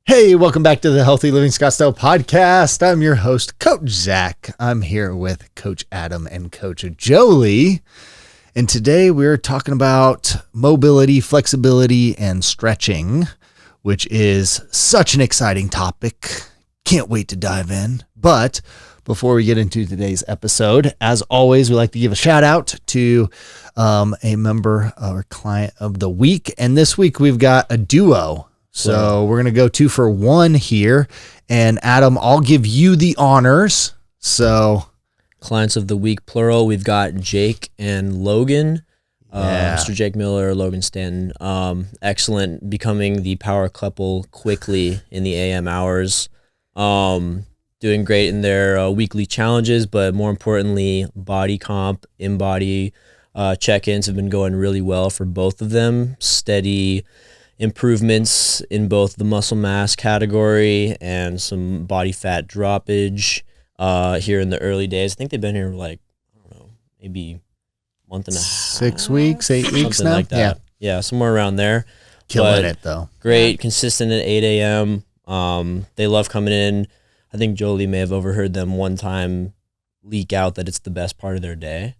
Hey, welcome back to the Healthy Living Scottsdale podcast. I'm your host, Coach Zach. I'm here with Coach Adam and Coach Jolie. And today we're talking about mobility, flexibility, and stretching, which is such an exciting topic. Can't wait to dive in. But before we get into today's episode, as always, we like to give a shout out to a member or client of the week. And this week we've got a duo. So we're going to go 2 for 1 here. And Adam, I'll give you the honors. So clients of the week, plural, we've got Jake and Logan. Mr. Jake Miller, Logan Stanton. Excellent, becoming the power couple quickly in the AM hours. Doing great in their weekly challenges, but more importantly, body comp, in-body check-ins have been going really well for both of them. Steady improvements in both the muscle mass category and some body fat droppage here in the early days. I think they've been here like, I don't know, maybe a month and a half. 6 weeks, 8 weeks something now? like that. Yeah, somewhere around there. Killing it though. Great, consistent at 8 a.m. They love coming in. I think Jolie may have overheard them one time leak out that it's the best part of their day.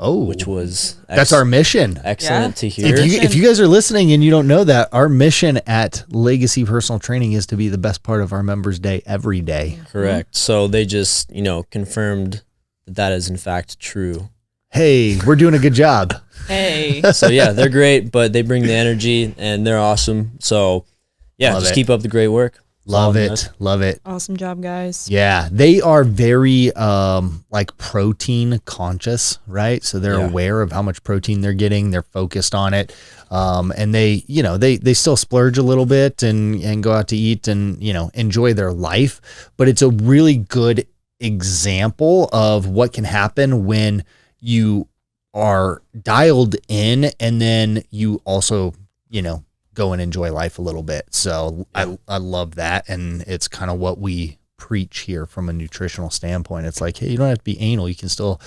Oh, which was that's our mission. Excellent to hear. If you guys are listening and you don't know that, our mission at Legacy Personal Training is to be the best part of our members' day every day. Correct. So they just, confirmed that is in fact true. Hey, we're doing a good job. Hey. So yeah, they're great, but they bring the energy and they're awesome. So yeah, just keep up the great work. Love it. Love it. Awesome job, guys. Yeah. They are very like protein conscious, right? So they're aware of how much protein they're getting. They're focused on it. And they still splurge a little bit and go out to eat and, enjoy their life. But it's a really good example of what can happen when you are dialed in and then you also, go and enjoy life a little bit. So I love that. And it's kind of what we preach here from a nutritional standpoint. It's like, hey, you don't have to be anal. You can still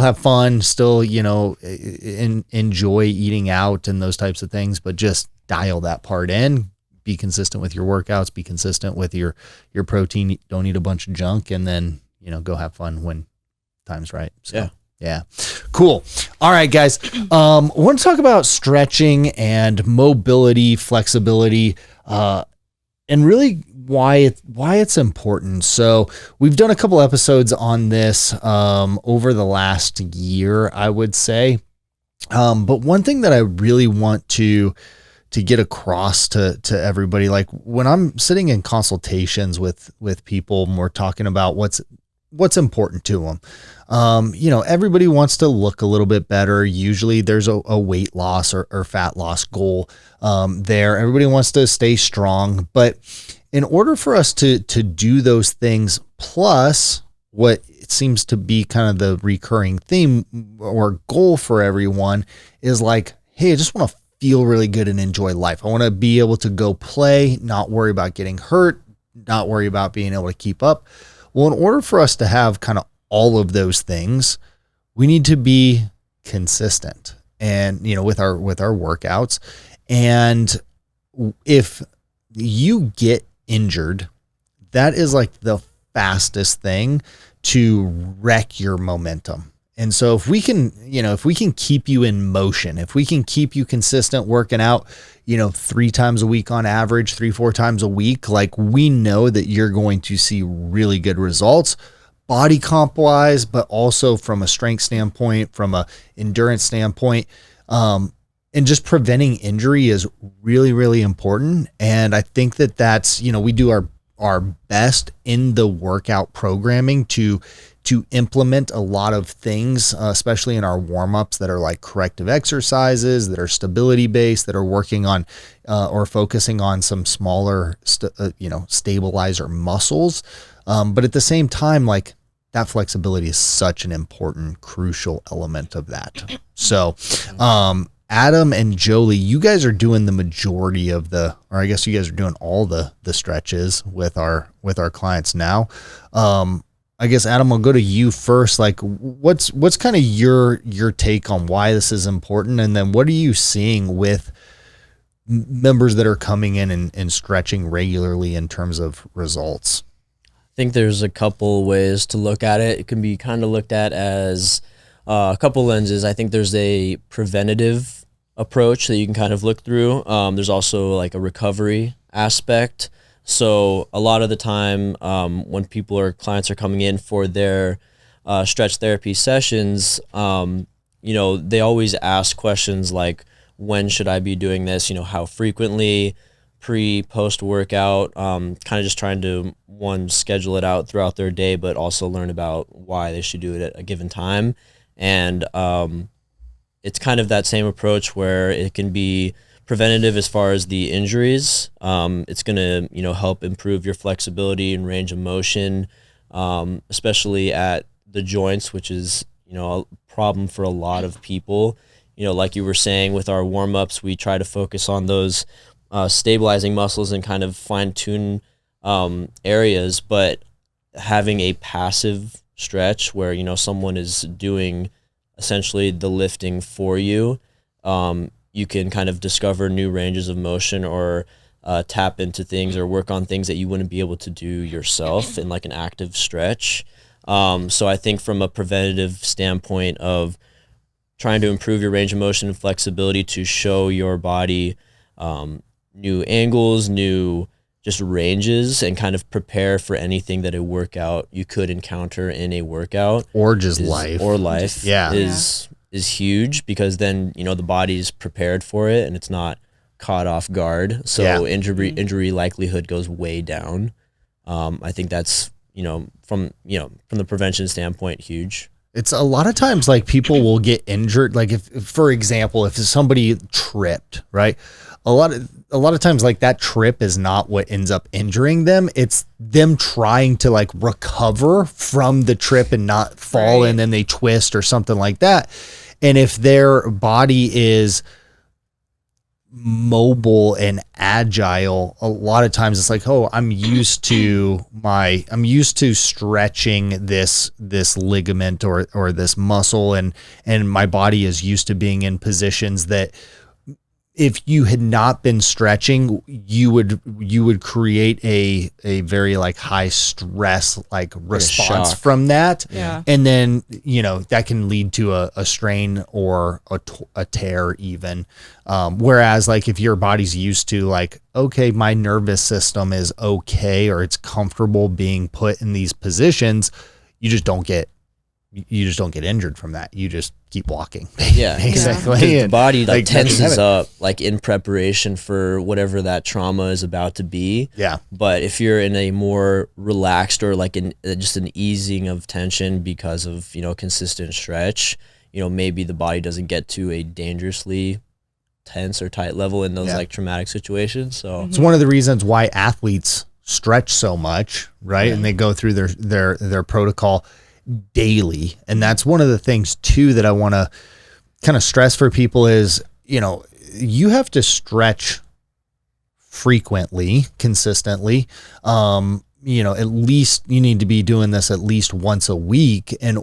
have fun, still, enjoy eating out and those types of things, but just dial that part in, be consistent with your workouts, be consistent with your protein. Don't eat a bunch of junk and then, go have fun when time's right. So. Yeah. Cool. All right, guys. I want to talk about stretching and mobility, flexibility, and really why it's important. So we've done a couple episodes on this over the last year, I would say. But one thing that I really want to get across to everybody, like when I'm sitting in consultations with people, and we're talking about what's important to them. Everybody wants to look a little bit better. Usually there's a weight loss or fat loss goal there. Everybody wants to stay strong. But in order for us to do those things, plus what it seems to be kind of the recurring theme or goal for everyone is like, hey, I just want to feel really good and enjoy life. I want to be able to go play, not worry about getting hurt, not worry about being able to keep up. Well, in order for us to have kind of all of those things, we need to be consistent and, with our workouts. And if you get injured, that is like the fastest thing to wreck your momentum. And so if we can keep you in motion, if we can keep you consistent working out, 3 times a week on average, 3-4 times a week, like we know that you're going to see really good results, body comp wise, but also from a strength standpoint, from a endurance standpoint, and just preventing injury is really, really important. And I think that's, we do our best in the workout programming to implement a lot of things, especially in our warm-ups that are like corrective exercises, that are stability based, that are working on or focusing on some smaller, stabilizer muscles. But at the same time, like that flexibility is such an important, crucial element of that. So, Adam and Jolie, you guys are doing the majority of or I guess you guys are doing all the stretches with our clients now. I guess, Adam, I'll go to you first. Like, what's kind of your take on why this is important? And then what are you seeing with members that are coming in and stretching regularly in terms of results? I think there's a couple ways to look at it. It can be kind of looked at as a couple lenses. I think there's a preventative approach that you can kind of look through. There's also like a recovery aspect. So a lot of the time when clients are coming in for their stretch therapy sessions, they always ask questions like, when should I be doing this? How frequently, post workout, kind of just trying to schedule it out throughout their day, but also learn about why they should do it at a given time. And it's kind of that same approach where it can be preventative as far as the injuries. It's going to, help improve your flexibility and range of motion, especially at the joints, which is, a problem for a lot of people. Like you were saying with our warm-ups, we try to focus on those stabilizing muscles and kind of fine-tune areas, but having a passive stretch where, someone is doing essentially the lifting for you, you can kind of discover new ranges of motion or tap into things or work on things that you wouldn't be able to do yourself in like an active stretch. So I think from a preventative standpoint of trying to improve your range of motion and flexibility to show your body new angles, new just ranges, and kind of prepare for anything that a workout you could encounter in a workout or just life is huge, because then the body's prepared for it and it's not caught off guard. So injury likelihood goes way down. I think that's from the prevention standpoint, huge. It's a lot of times like people will get injured. Like if for example, if somebody tripped, right? A lot of times like that trip is not what ends up injuring them. It's them trying to like recover from the trip and not fall, and then they twist or something like that. And if their body is mobile and agile, a lot of times it's like, oh, I'm used to stretching this ligament or this muscle, and my body is used to being in positions that if you had not been stretching, you would create a very like high stress like response from that. Yeah. And then, that can lead to a strain or a tear even. Whereas like if your body's used to like, okay, my nervous system is okay, or it's comfortable being put in these positions, you just don't get injured from that. You just keep walking. Basically. The body like tenses up like in preparation for whatever that trauma is about to be. Yeah. But if you're in a more relaxed or like just an easing of tension because of, consistent stretch, maybe the body doesn't get to a dangerously tense or tight level in those like traumatic situations. So it's one of the reasons why athletes stretch so much, right? And they go through their protocol daily. And that's one of the things too that I want to kind of stress for people is, you have to stretch frequently, consistently. At least you need to be doing this at least once a week and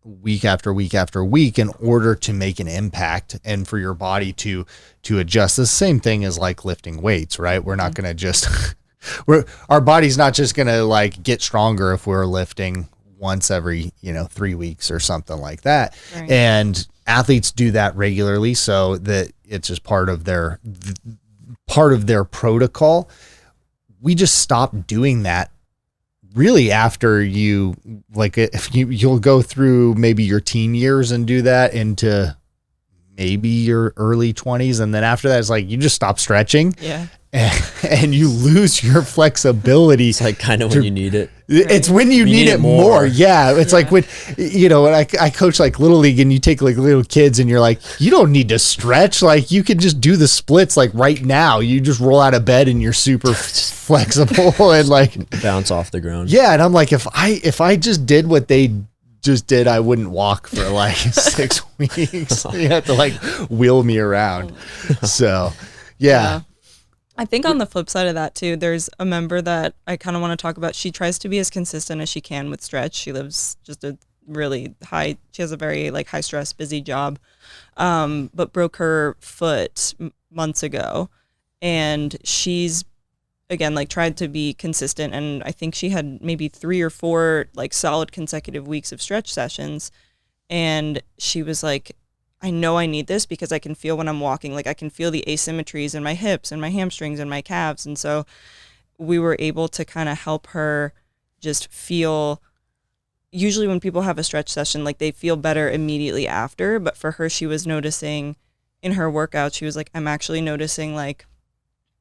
week after week after week in order to make an impact and for your body to adjust. The same thing as like lifting weights, right? We're not going to just our body's not just going to like get stronger if we're lifting once every, 3 weeks or something like that. Right. And athletes do that regularly, so that it's just part of their protocol. We just stop doing that really after you like, if you'll go through maybe your teen years and do that into maybe your early 20s. And then after that, it's like, you just stop stretching. Yeah. And you lose your flexibility. It's like kind of when you need it. It's when you need it more. Yeah. It's like when, when I coach like little league and you take like little kids and you're like, you don't need to stretch. Like you can just do the splits like right now. You just roll out of bed and you're super flexible and like bounce off the ground. Yeah. And I'm like, if I just did what they just did, I wouldn't walk for like 6 weeks. You have to like wheel me around. So yeah. I think on the flip side of that too, there's a member that I kind of want to talk about. She tries to be as consistent as she can with stretch. She lives just a really high. She has a very like high stress, busy job, but broke her foot months ago, and she's again like tried to be consistent. And I think she had maybe 3 or 4 like solid consecutive weeks of stretch sessions, and she was like, I know I need this because I can feel when I'm walking, like I can feel the asymmetries in my hips and my hamstrings and my calves. And so we were able to kind of help her just feel. Usually when people have a stretch session, like they feel better immediately after, but for her, she was noticing in her workout, she was like, I'm actually noticing like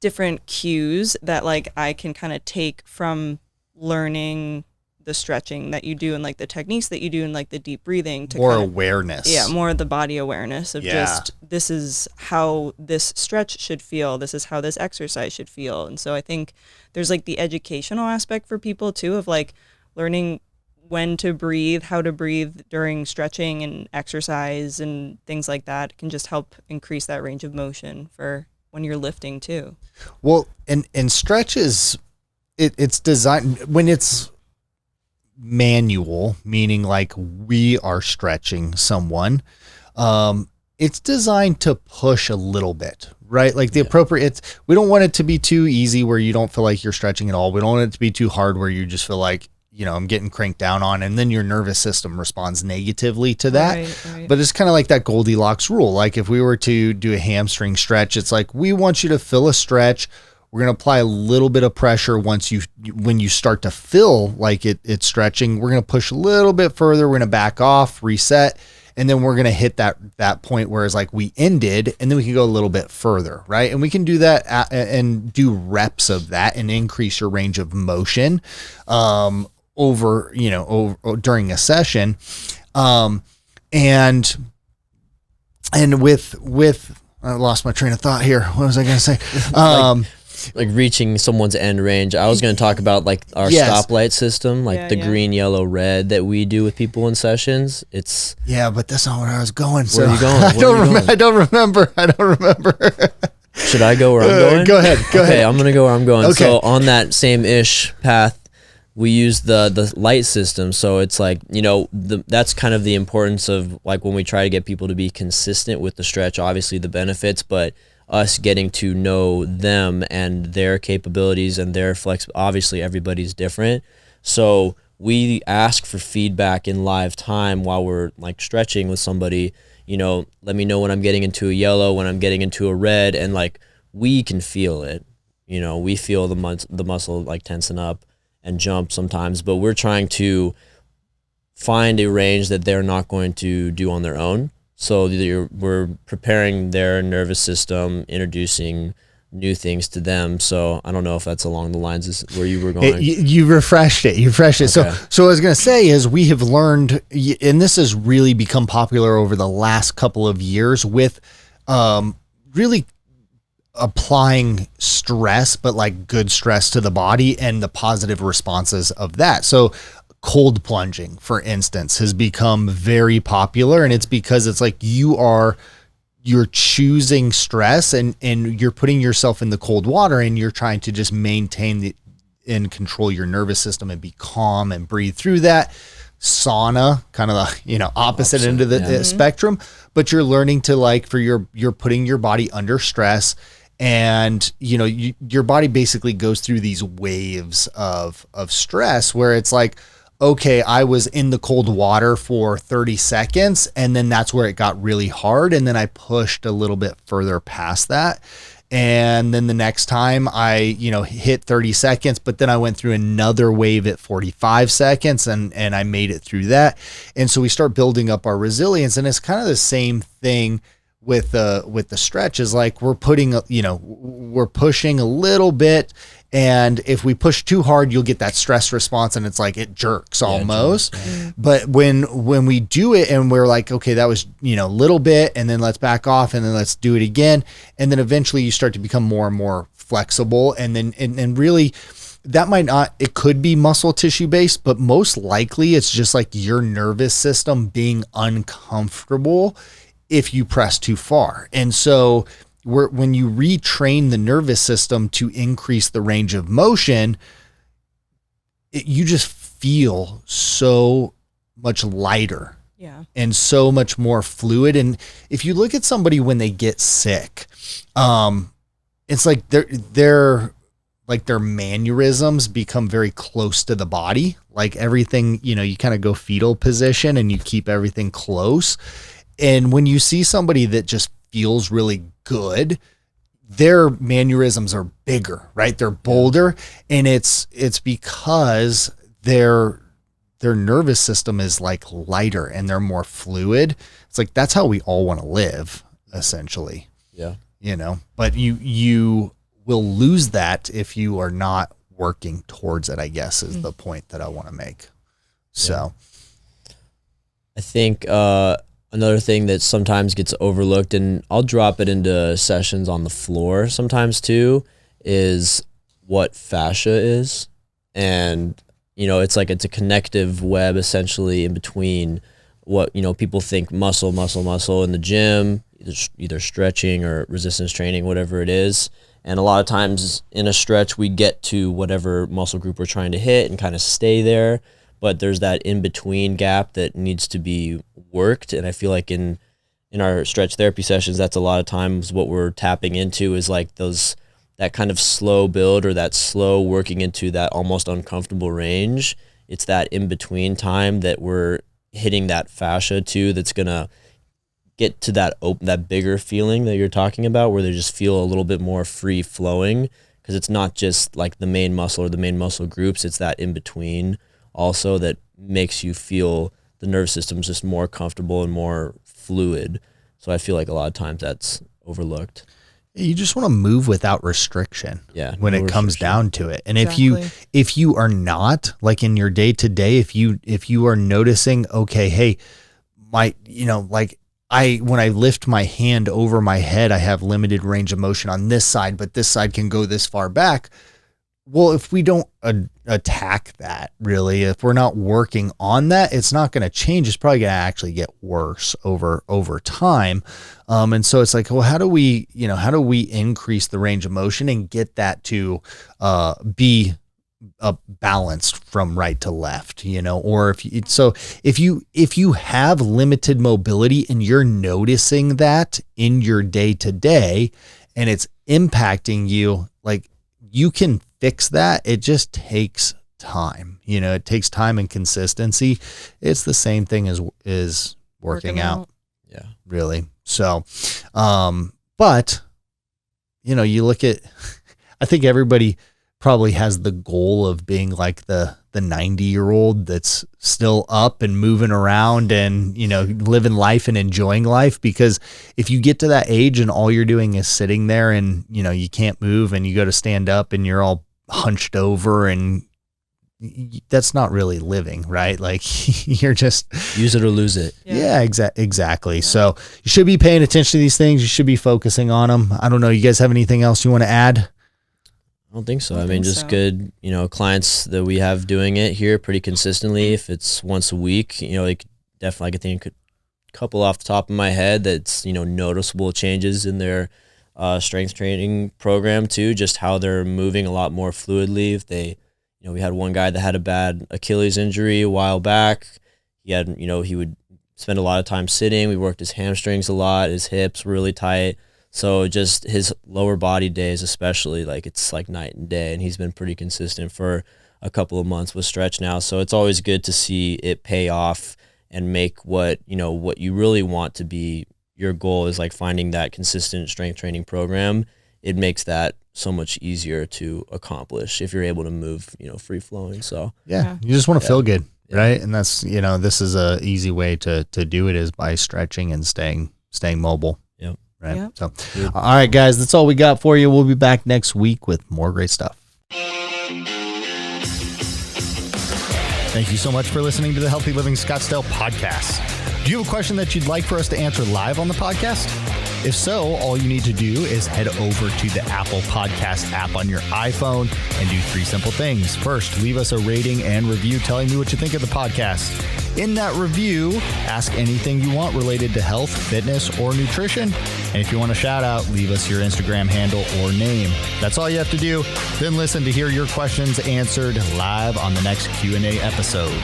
different cues that like I can kind of take from learning the stretching that you do and like the techniques that you do and like the deep breathing to more kinda, awareness. Yeah, more of the body awareness of just this is how this stretch should feel. This is how this exercise should feel. And so I think there's like the educational aspect for people too of like learning when to breathe, how to breathe during stretching and exercise and things like that. It can just help increase that range of motion for when you're lifting too. Well, and stretch is, it's designed when it's manual, meaning like we are stretching someone. It's designed to push a little bit, right? Like the appropriate, we don't want it to be too easy where you don't feel like you're stretching at all. We don't want it to be too hard where you just feel like, I'm getting cranked down on, and then your nervous system responds negatively to that. Right. But it's kind of like that Goldilocks rule. Like if we were to do a hamstring stretch, it's like, we want you to fill a stretch. We're going to apply a little bit of pressure when you start to feel like it's stretching. We're going to push a little bit further. We're going to back off, reset, and then we're going to hit that point where it's like we ended, and then we can go a little bit further, right? And we can do that and do reps of that and increase your range of motion over during a session. And with I lost my train of thought here. What was I going to say? Like reaching someone's end range. I was going to talk about like our stoplight system, like the green, yellow, red that we do with people in sessions. It's but that's not where I was going. Where are you going? I don't remember. Should I go where I'm going? Go ahead. Okay, I'm going to go where I'm going. Okay. So on that same ish path, we use the light system. So it's like, that's kind of the importance of like when we try to get people to be consistent with the stretch, obviously the benefits, but us getting to know them and their capabilities and their flex. Obviously everybody's different. So we ask for feedback in live time while we're like stretching with somebody, let me know when I'm getting into a yellow, when I'm getting into a red, and like we can feel it. We feel the muscle like tensen up and jump sometimes, but we're trying to find a range that they're not going to do on their own. So we're preparing their nervous system, introducing new things to them. So I don't know if that's along the lines of where you were going. You refreshed it. Okay. So what I was going to say is we have learned, and this has really become popular over the last couple of years with really applying stress, but like good stress to the body and the positive responses of that. So cold plunging, for instance, has become very popular, and it's because it's like you're choosing stress and you're putting yourself in the cold water, and you're trying to just maintain and control your nervous system and be calm and breathe through that. Sauna, kind of the opposite end of the spectrum, but you're learning to like you're putting your body under stress. And your body basically goes through these waves of stress where it's like, okay, I was in the cold water for 30 seconds and then that's where it got really hard, and then I pushed a little bit further past that, and then the next time I hit 30 seconds, but then I went through another wave at 45 seconds and I made it through that. And so we start building up our resilience, and it's kind of the same thing with the stretch. Is like we're pushing a little bit, and if we push too hard, you'll get that stress response, and it's like it jerks almost. But when we do it and we're like, okay, that was a little bit, and then let's back off, and then let's do it again, and then eventually you start to become more and more flexible, and then and really that might not, it could be muscle tissue based, but most likely it's just like your nervous system being uncomfortable if you press too far. And so when you retrain the nervous system to increase the range of motion, you just feel so much lighter. Yeah. And so much more fluid. And if you look at somebody when they get sick, it's like their mannerisms become very close to the body. Like everything, you kind of go fetal position and you keep everything close. And when you see somebody that just feels really good, their mannerisms are bigger, right? They're bolder. And it's because their nervous system is like lighter and they're more fluid. It's like, that's how we all want to live, essentially. Yeah. But you will lose that if you are not working towards it, I guess, is the point that I want to make. So I think another thing that sometimes gets overlooked, and I'll drop it into sessions on the floor sometimes too, is what fascia is. And it's like it's a connective web essentially in between what people think muscle in the gym, either stretching or resistance training, whatever it is. And a lot of times in a stretch we get to whatever muscle group we're trying to hit and kind of stay there, but there's that in between gap that needs to be worked. And I feel like in our stretch therapy sessions, that's a lot of times what we're tapping into is like that kind of slow build or that slow working into that almost uncomfortable range. It's that in between time that we're hitting that fascia too, that's gonna get to that bigger feeling that you're talking about, where they just feel a little bit more free flowing, because it's not just like the main muscle or the main muscle groups, it's that in between also that makes you feel the nervous system's just more comfortable and more fluid. So I feel like a lot of times that's overlooked. You just want to move without restriction. Yeah, when it comes down to it. And Exactly. if you are not, like in your day to day, if you are noticing, okay, hey, when I lift my hand over my head, I have limited range of motion on this side, but this side can go this far back. Well, if we don't attack that, really, if we're not working on that, it's not going to change. It's probably going to actually get worse over time. And so it's like, well, how do we increase the range of motion and get that to be balanced from right to left, or if you have limited mobility and you're noticing that in your day to day and it's impacting you, like, you can fix that. It just takes time. It takes time and consistency. It's the same thing as working out. Yeah, really. So, but you look at, I think everybody probably has the goal of being like the 90-year-old that's still up and moving around and, living life and enjoying life. Because if you get to that age and all you're doing is sitting there and, you can't move and you go to stand up and you're all hunched over, and that's not really living, right? Like, you're just use it or lose it. Yeah, exactly. So you should be paying attention to these things. You should be focusing on them. I don't know. You guys have anything else you want to add? I don't think so. I mean, just good, clients that we have doing it here pretty consistently. If it's once a week, like definitely I could think a couple off the top of my head that's, noticeable changes in their strength training program too, just how they're moving a lot more fluidly. If they, we had one guy that had a bad Achilles injury a while back. He had, he would spend a lot of time sitting. We worked his hamstrings a lot, his hips were really tight. So just his lower body days, especially, like it's like night and day, and he's been pretty consistent for a couple of months with stretch now. So it's always good to see it pay off and make what you really want to be your goal is, like finding that consistent strength training program. It makes that so much easier to accomplish if you're able to move, free flowing. So yeah, you just want to feel good, right? And that's, this is a easy way to do it, is by stretching and staying mobile. Right. Yep. So, all right, guys, that's all we got for you. We'll be back next week with more great stuff. Thank you so much for listening to the Healthy Living Scottsdale podcast. Do you have a question that you'd like for us to answer live on the podcast? If so, all you need to do is head over to the Apple Podcast app on your iPhone and do 3 simple things. First, leave us a rating and review telling me what you think of the podcast. In that review, ask anything you want related to health, fitness, or nutrition. And if you want a shout out, leave us your Instagram handle or name. That's all you have to do. Then listen to hear your questions answered live on the next Q&A episode.